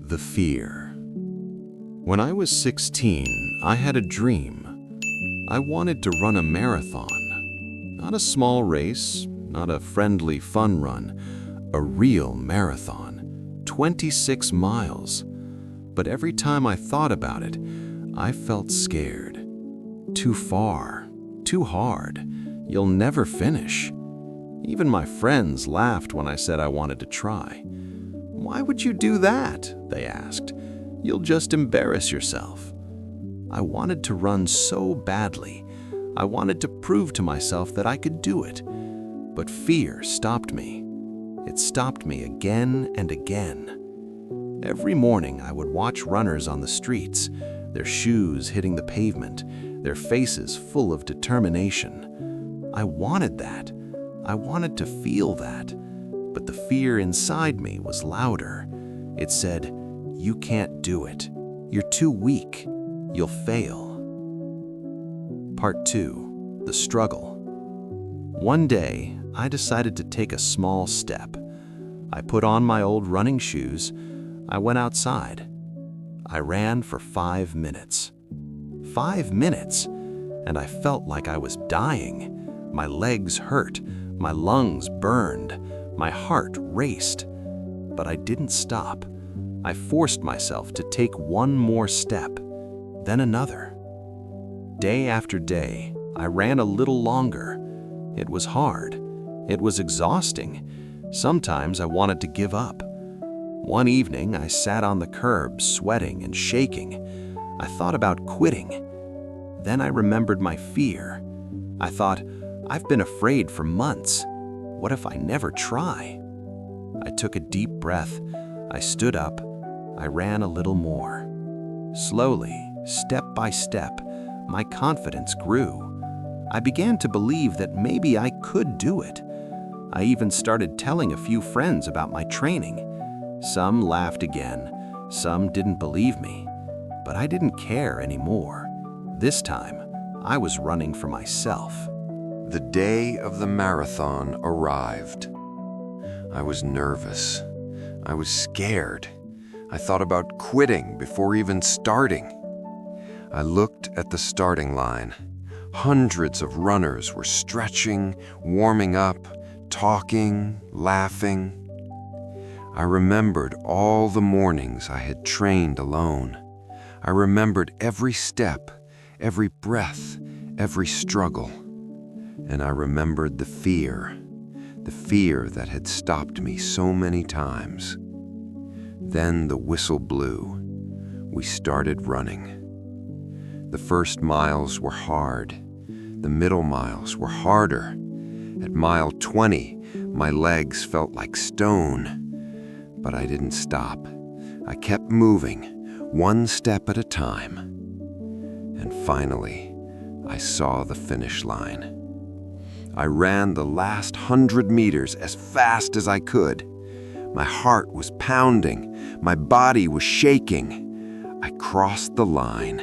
The fear. When I was 16, I had a dream. I wanted to run a marathon. Not a small race, not a friendly fun run, a real marathon. 26 miles. But every time I thought about it, I felt scared. Too far, too hard. You'll never finish. Even my friends laughed when I said I wanted to try. "Why would you do that?" they asked. "You'll just embarrass yourself." I wanted to run so badly. I wanted to prove to myself that I could do it. But fear stopped me. It stopped me again and again. Every morning I would watch runners on the streets, their shoes hitting the pavement, their faces full of determination. I wanted that. I wanted to feel that. But the fear inside me was louder. It said, "You can't do it. You're too weak. You'll fail." Part 2. The struggle. One day, I decided to take a small step. I put on my old running shoes. I went outside. I ran for 5 minutes. 5 minutes, and I felt like I was dying. My legs hurt, my lungs burned, my heart raced. But I didn't stop. I forced myself to take one more step, then another. Day after day, I ran a little longer. It was hard. It was exhausting. Sometimes I wanted to give up. One evening, I sat on the curb, sweating and shaking. I thought about quitting. Then I remembered my fear. I thought, I've been afraid for months. What if I never try? I took a deep breath. I stood up. I ran a little more. Slowly, step by step, my confidence grew. I began to believe that maybe I could do it. I even started telling a few friends about my training. Some laughed again, some didn't believe me, but I didn't care anymore. This time, I was running for myself. The day of the marathon arrived. I was nervous. I was scared. I thought about quitting before even starting. I looked at the starting line. Hundreds of runners were stretching, warming up, talking, laughing. I remembered all the mornings I had trained alone. I remembered every step, every breath, every struggle. And I remembered the fear that had stopped me so many times. Then the whistle blew. We started running. The first miles were hard. The middle miles were harder. At mile 20, my legs felt like stone. But I didn't stop. I kept moving, one step at a time. And finally, I saw the finish line. I ran the last 100 meters as fast as I could. My heart was pounding. My body was shaking. I crossed the line.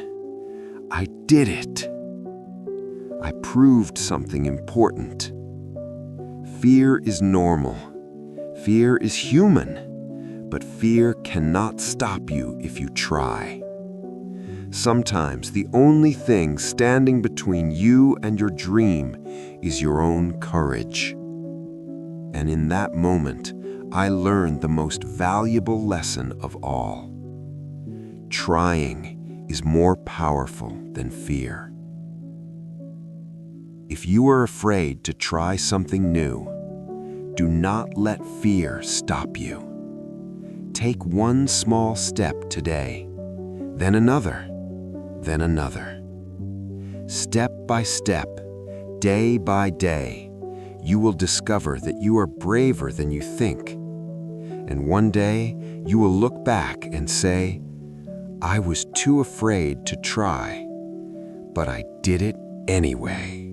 I did it. I proved something important. Fear is normal. Fear is human. But fear cannot stop you if you try. Sometimes the only thing standing between you and your dream is your own courage. And in that moment, I learned the most valuable lesson of all. Trying is more powerful than fear. If you are afraid to try something new, do not let fear stop you. Take one small step today, then another, then another. Step by step, day by day, you will discover that you are braver than you think. And one day, you will look back and say, "I was too afraid to try, but I did it anyway."